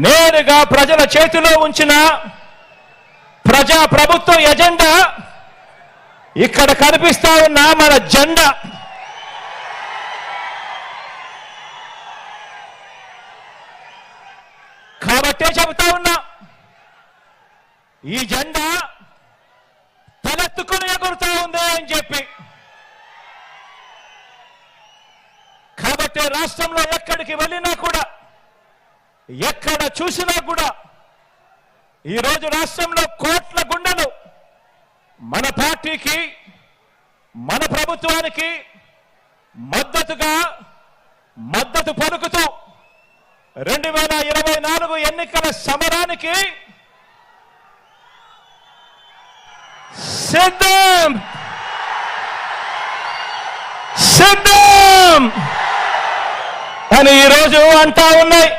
నేరుగా ప్రజల చేతిలో ఉంచిన ప్రజా ప్రభుత్వ ఎజెండా ఇక్కడ కనిపిస్తా ఉన్న మన జెండా. కాబట్టే చెబుతా ఉన్నా, ఈ జెండా తలెత్తుకుని ఎగురుతా ఉంది అని చెప్పి. కాబట్టి రాష్ట్రంలో ఎక్కడికి వెళ్ళినా కూడా, ఎక్కడ చూసినా కూడా ఈరోజు రాష్ట్రంలో కోట్ల గుండెలు మన పార్టీకి, మన ప్రభుత్వానికి మద్దతు పలుకుతూ 2024 ఎన్నికల సమరానికి సిద్ధం అని ఈరోజు అంటా ఉన్నాయి.